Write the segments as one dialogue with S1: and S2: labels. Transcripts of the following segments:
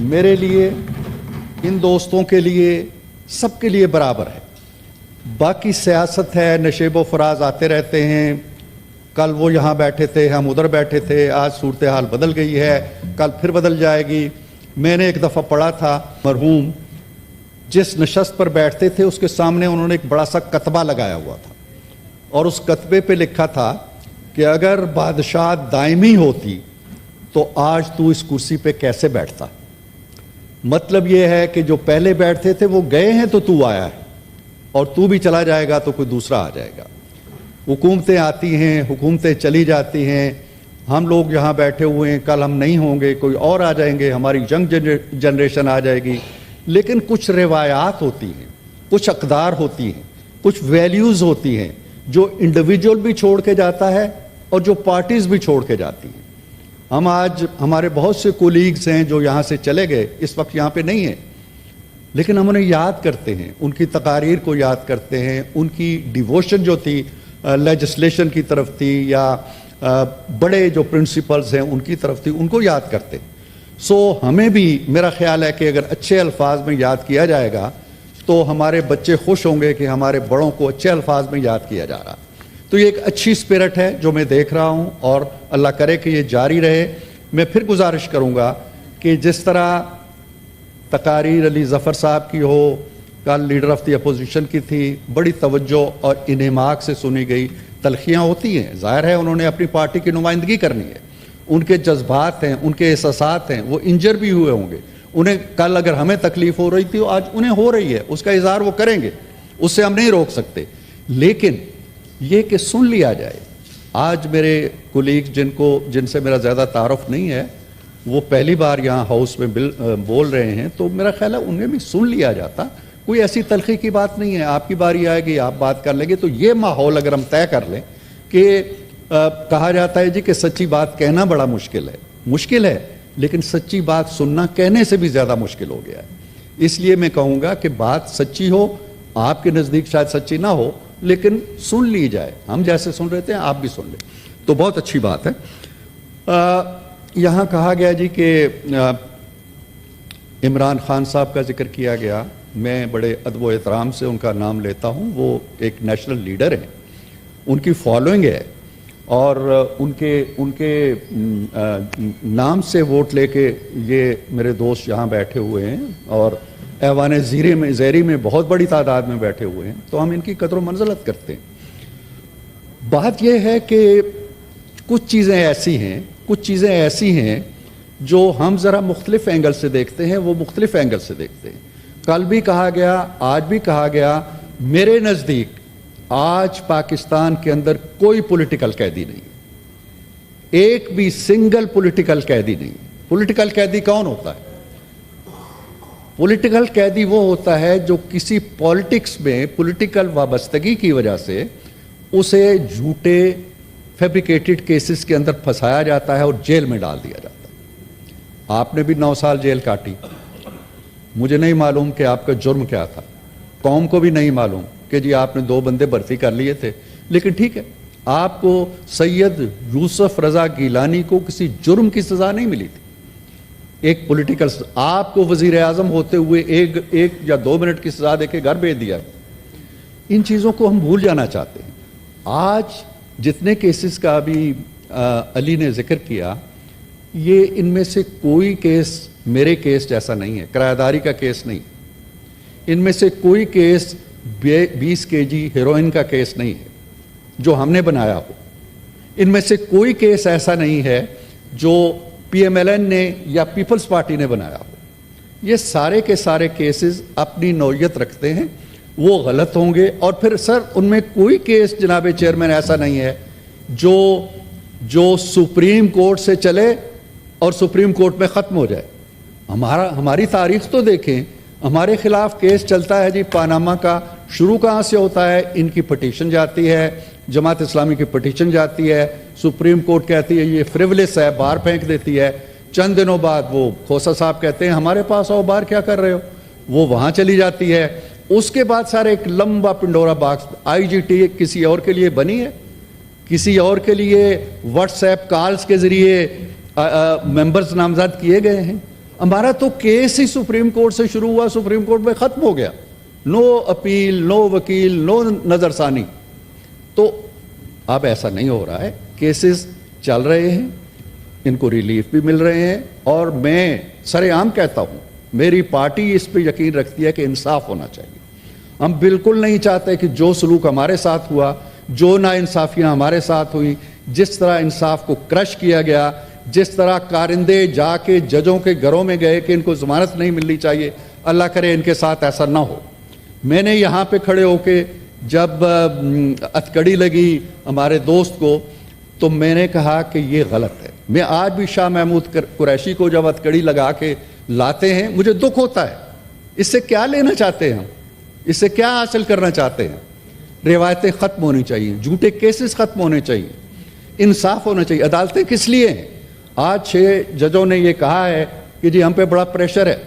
S1: میرے لیے, ان دوستوں کے لیے, سب کے لیے برابر ہے. باقی سیاست ہے, نشیب و فراز آتے رہتے ہیں. کل وہ یہاں بیٹھے تھے, ہم ادھر بیٹھے تھے, آج صورتحال بدل گئی ہے, کل پھر بدل جائے گی. میں نے ایک دفعہ پڑھا تھا, مرحوم جس نشست پر بیٹھتے تھے اس کے سامنے انہوں نے ایک بڑا سا کتبہ لگایا ہوا تھا, اور اس کتبے پہ لکھا تھا کہ اگر بادشاہت دائمی ہوتی تو آج تو اس کرسی پہ کیسے بیٹھتا. مطلب یہ ہے کہ جو پہلے بیٹھتے تھے وہ گئے ہیں تو آیا ہے, اور تو بھی چلا جائے گا تو کوئی دوسرا آ جائے گا. حکومتیں آتی ہیں, حکومتیں چلی جاتی ہیں, ہم لوگ یہاں بیٹھے ہوئے ہیں, کل ہم نہیں ہوں گے, کوئی اور آ جائیں گے, ہماری ینگ جنریشن آ جائے گی. لیکن کچھ روایات ہوتی ہیں, کچھ اقدار ہوتی ہیں, کچھ ویلیوز ہوتی ہیں جو انڈیویجول بھی چھوڑ کے جاتا ہے اور جو پارٹیز بھی چھوڑ کے جاتی ہیں. ہم آج, ہمارے بہت سے کولیگز ہیں جو یہاں سے چلے گئے, اس وقت یہاں پہ نہیں ہیں, لیکن ہم انہیں یاد کرتے ہیں, ان کی تقاریر کو یاد کرتے ہیں, ان کی ڈیووشن جو تھی لیجسلیشن کی طرف تھی, یا بڑے جو پرنسپلز ہیں ان کی طرف تھی, ان کو یاد کرتے ہیں. سو ہمیں بھی, میرا خیال ہے کہ اگر اچھے الفاظ میں یاد کیا جائے گا تو ہمارے بچے خوش ہوں گے کہ ہمارے بڑوں کو اچھے الفاظ میں یاد کیا جا رہا. تو یہ ایک اچھی اسپرٹ ہے جو میں دیکھ رہا ہوں, اور اللہ کرے کہ یہ جاری رہے. میں پھر گزارش کروں گا کہ جس طرح تقاریر علی ظفر صاحب کی ہو, کل لیڈر آف دی اپوزیشن کی تھی, بڑی توجہ اور انہماک سے سنی گئی. تلخیاں ہوتی ہیں, ظاہر ہے انہوں نے اپنی پارٹی کی نمائندگی کرنی ہے, ان کے جذبات ہیں, ان کے احساسات ہیں, وہ انجر بھی ہوئے ہوں گے. انہیں کل اگر ہمیں تکلیف ہو رہی تھی آج انہیں ہو رہی ہے, اس کا اظہار وہ کریں گے, اس سے ہم نہیں روک سکتے. لیکن یہ کہ سن لیا جائے. آج میرے کولیگ جن سے میرا زیادہ تعارف نہیں ہے, وہ پہلی بار یہاں ہاؤس میں بول رہے ہیں, تو میرا خیال ہے انہیں بھی سن لیا جاتا. کوئی ایسی تلخی کی بات نہیں ہے, آپ کی باری آئے گی, آپ بات کر لیں گے. تو یہ ماحول اگر ہم طے کر لیں کہ کہا جاتا ہے جی کہ سچی بات کہنا بڑا مشکل ہے, لیکن سچی بات سننا کہنے سے بھی زیادہ مشکل ہو گیا ہے. اس لیے میں کہوں گا کہ بات سچی ہو, آپ کے نزدیک شاید سچی نہ ہو, لیکن سن لی جائے. ہم جیسے سن رہے تھے آپ بھی سن لیں, تو بہت اچھی بات ہے. یہاں کہا گیا جی کہ عمران خان صاحب کا ذکر کیا گیا. میں بڑے ادب و احترام سے ان کا نام لیتا ہوں. وہ ایک نیشنل لیڈر ہیں, ان کی فالوئنگ ہے, اور ان کے نام سے ووٹ لے کے یہ میرے دوست یہاں بیٹھے ہوئے ہیں, اور ایوان زیری میں بہت بڑی تعداد میں بیٹھے ہوئے ہیں. تو ہم ان کی قدر و منزلت کرتے ہیں. بات یہ ہے کہ کچھ چیزیں ایسی ہیں جو ہم ذرا مختلف اینگل سے دیکھتے ہیں, وہ مختلف اینگل سے دیکھتے ہیں. کل بھی کہا گیا, آج بھی کہا گیا, میرے نزدیک آج پاکستان کے اندر کوئی پولیٹیکل قیدی نہیں, ایک بھی سنگل پولیٹیکل قیدی نہیں. پولیٹیکل قیدی کون ہوتا ہے؟ پولیٹیکل قیدی وہ ہوتا ہے جو کسی پالیٹکس میں پولیٹیکل وابستگی کی وجہ سے اسے جھوٹے فیبریکیٹڈ کیسز کے اندر پھنسایا جاتا ہے اور جیل میں ڈال دیا جاتا ہے. آپ نے بھی 9 سال جیل کاٹی. مجھے نہیں معلوم کہ آپ کا جرم کیا تھا, قوم کو بھی نہیں معلوم کہ جی آپ نے 2 بندے بھرتی کر لیے تھے, لیکن ٹھیک ہے, آپ کو سید یوسف رضا گیلانی کو کسی جرم کی سزا نہیں ملی تھی. ایک پولیٹیکل, آپ کو وزیر اعظم ہوتے ہوئے ایک یا 2 منٹ کی سزا دے کے گھر بھیج دیا. ان چیزوں کو ہم بھول جانا چاہتے ہیں. آج جتنے کیسز کا ابھی علی نے ذکر کیا, یہ ان میں سے کوئی کیس میرے کیس جیسا نہیں ہے, کرایہ داری کا کیس نہیں. ان میں سے کوئی کیس 20 kg ہیروئن کا کیس نہیں ہے جو ہم نے بنایا ہو. ان میں سے کوئی کیس ایسا نہیں ہے جو پی ایم ایل این نے یا پیپلز پارٹی نے بنایا ہو. یہ سارے کے سارے کیسز اپنی نوعیت رکھتے ہیں, وہ غلط ہوں گے. اور پھر سر ان میں کوئی کیس جناب چیئرمین ایسا نہیں ہے جو سپریم کورٹ سے چلے اور سپریم کورٹ میں ختم ہو جائے. ہماری تاریخ تو دیکھیں, ہمارے خلاف کیس چلتا ہے جی پاناما کا, شروع کہاں سے ہوتا ہے؟ ان کی پٹیشن جاتی ہے, جماعت اسلامی کی پٹیشن جاتی ہے, سپریم کورٹ کہتی ہے یہ فریولس ہے, باہر پھینک دیتی ہے. چند دنوں بعد وہ کھوسا صاحب کہتے ہیں ہمارے پاس آؤ, باہر کیا کر رہے ہو, وہ وہاں چلی جاتی ہے. اس کے بعد سارے ایک لمبا پنڈورا باکس آئی جی ٹی کسی اور کے لیے بنی ہے, کسی اور کے لیے واٹس ایپ کالز کے ذریعے ممبرز نامزد کیے گئے ہیں. हमारा तो केस ही सुप्रीम कोर्ट से शुरू हुआ, सुप्रीम कोर्ट में खत्म हो गया, नो अपील, नो वकील, नो नजरसानी। तो अब ऐसा नहीं हो रहा है, केसेस चल रहे हैं, इनको रिलीफ भी मिल रहे हैं, और मैं सरेआम कहता हूं, मेरी पार्टी इस पे यकीन रखती है कि इंसाफ होना चाहिए। हम बिल्कुल नहीं चाहते कि जो सलूक हमारे साथ हुआ, जो नाइंसाफियां हमारे साथ हुई, जिस तरह इंसाफ को क्रश किया गया, जिस तरह कारिंदे जाके जजों के घरों में गए कि इनको जमानत नहीं मिलनी चाहिए, अल्लाह करे इनके साथ ऐसा ना हो। मैंने यहाँ पे खड़े होके जब हथकड़ी लगी हमारे दोस्त को, तो मैंने कहा कि ये गलत है। मैं आज भी शाह महमूद कुरैशी को जब हथकड़ी लगा के लाते हैं, मुझे दुख होता है। इससे क्या लेना चाहते हैं हम? इससे क्या हासिल करना चाहते हैं? रिवायतें खत्म होनी चाहिए, झूठे केसेस खत्म होने चाहिए, इंसाफ होना चाहिए। अदालतें किस लिए हैं? आज 6 जजों ने ये कहा है कि जी हम पे बड़ा प्रेशर है,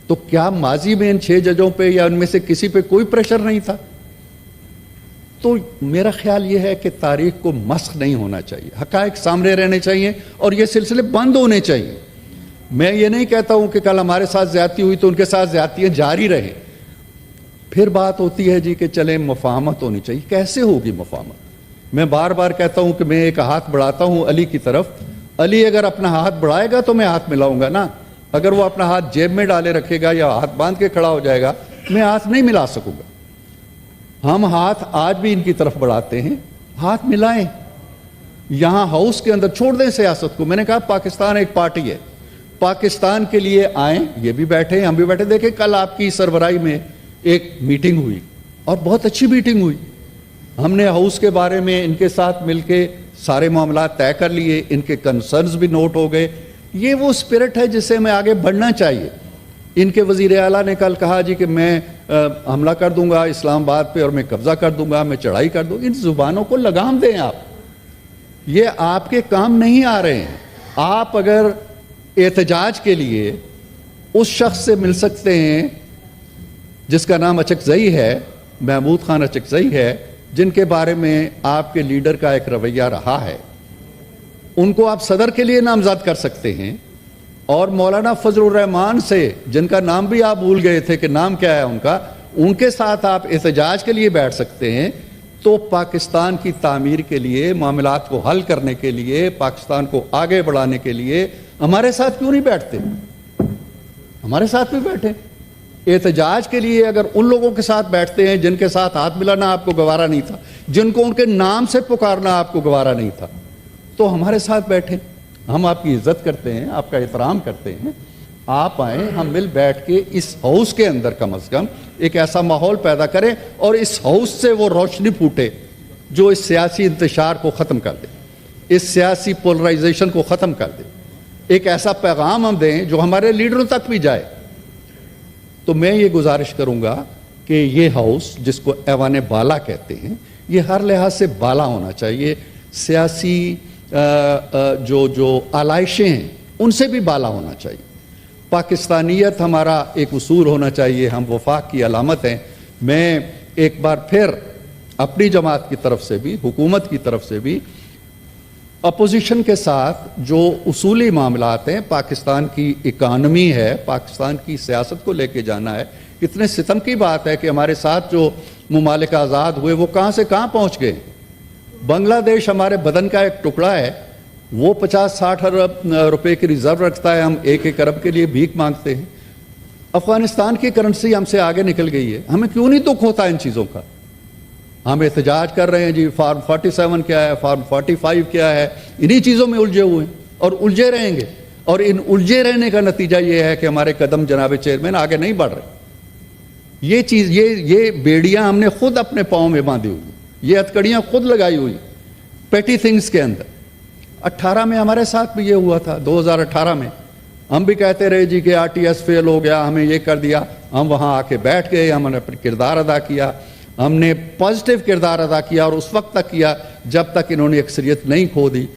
S1: तो क्या माजी में इन 6 जजों पे या उनमें से किसी पे कोई प्रेशर नहीं था? तो मेरा ख्याल ये है कि तारीख को मस्ख नहीं होना चाहिए, हकायक सामने रहने चाहिए और ये सिलसिले बंद होने चाहिए। मैं ये नहीं कहता हूं कि कल हमारे साथ ज्यादती हुई तो उनके साथ ज्यादतियां जारी रहें। फिर बात होती है जी कि चले मुफाहमत होनी चाहिए। कैसे होगी मुफाहमत? मैं बार बार कहता हूं कि मैं एक हाथ बढ़ाता हूं अली की तरफ, अली अगर अपना हाथ बढ़ाएगा तो मैं हाथ मिलाऊंगा ना। अगर वो अपना हाथ जेब में डाले रखेगा या हाथ बांध के खड़ा हो जाएगा, मैं हाथ नहीं मिला सकूंगा। हम हाथ आज भी इनकी तरफ बढ़ाते हैं, हाथ मिलाएं। यहां हाउस के अंदर छोड़ दें सियासत को। मैंने कहा पाकिस्तान एक पार्टी है, पाकिस्तान के लिए आए, ये भी बैठे, हम भी बैठे। देखें कल आपकी सरबराही में एक मीटिंग हुई और बहुत अच्छी मीटिंग हुई। हमने हाउस के बारे में इनके साथ मिलके सारे मामला तय कर लिए, इनके कंसर्न्स भी नोट हो गए। ये वो स्पिरिट है जिससे हमें आगे बढ़ना चाहिए। इनके वजीर आला ने कल कहा जी कि मैं हमला कर दूंगा इस्लामाबाद पे और मैं कब्जा कर दूंगा, मैं चढ़ाई कर दूंगा। इन जुबानों को लगाम दें आप, ये आपके काम नहीं आ रहे हैं। आप अगर एहतजाज के लिए उस शख्स से मिल सकते हैं जिसका नाम अचकजई है, महमूद खान अचकजई है, जिनके बारे में आपके लीडर का एक रवैया रहा है, उनको आप सदर के लिए नामजद कर सकते हैं। और मौलाना फजलुर रहमान से, जिनका नाम भी आप भूल गए थे कि नाम क्या है उनका, उनके साथ आप एहतजाज के लिए बैठ सकते हैं। तो पाकिस्तान की तामीर के लिए, मामलात को हल करने के लिए, पाकिस्तान को आगे बढ़ाने के लिए हमारे साथ क्यों नहीं बैठते? हमारे साथ भी बैठे। एहतजाज के लिए अगर उन लोगों के साथ बैठते हैं जिनके साथ हाथ मिलाना आपको गवारा नहीं था, जिनको उनके नाम से पुकारना आपको गवारा नहीं था, तो हमारे साथ बैठे। हम आपकी इज्जत करते हैं, आपका एहतराम करते हैं। आप आए, हम मिल बैठ के इस हाउस के अंदर कम अज कम एक ऐसा माहौल पैदा करें और इस हाउस से वो रोशनी फूटे जो इस सियासी इंतशार को ख़त्म कर दे, इस सियासी पोलराइजेशन को ख़त्म कर दे। एक ऐसा पैगाम हम दें जो हमारे लीडरों तक भी जाए। तो मैं ये गुजारिश करूंगा कि ये हाउस, जिसको ऐवान बाला कहते हैं, ये हर लिहाज से बाला होना चाहिए। सियासी जो आलाइशें हैं उनसे भी बाला होना चाहिए। पाकिस्तानियत हमारा एक उसूल होना चाहिए, हम वफाक की अलामत हैं। मैं एक बार फिर अपनी जमात की तरफ से भी, हुकूमत की तरफ से भी, अपोजिशन के साथ जो उसूली मामलात हैं, पाकिस्तान की इकानमी है, पाकिस्तान की सियासत को लेके जाना है। कितने सितम की बात है कि हमारे साथ जो मुमालिक आज़ाद हुए वो कहाँ से कहाँ पहुँच गए। बांग्लादेश हमारे बदन का एक टुकड़ा है, वो 50-60 अरब रुपए की रिजर्व रखता है, हम 1-1 अरब के लिए भीख मांगते हैं। अफगानिस्तान की करेंसी हमसे आगे निकल गई है, हमें क्यों नहीं दुख होता इन चीज़ों का? हम एहतजाज कर रहे हैं जी, फॉर्म 47 क्या है, फॉर्म 45 क्या है, इन्हीं चीज़ों में उलझे हुए हैं और उलझे रहेंगे। और इन उलझे रहने का नतीजा ये है कि हमारे कदम जनाब चेयरमैन आगे नहीं बढ़ रहे। ये चीज़, ये बेड़ियां हमने खुद अपने पाँव में बांधी हुई, ये हथकड़ियाँ खुद लगाई हुई पेटी थिंग्स के अंदर। 18 में हमारे साथ भी ये हुआ था, 2018 में हम भी कहते रहे जी कि RTS फेल हो गया, हमें ये कर दिया। हम वहाँ आके बैठ गए, हमने अपना किरदार अदा किया, हमने पॉजिटिव किरदार अदा किया और उस वक्त तक किया जब तक इन्होंने अक्सरियत नहीं खो दी।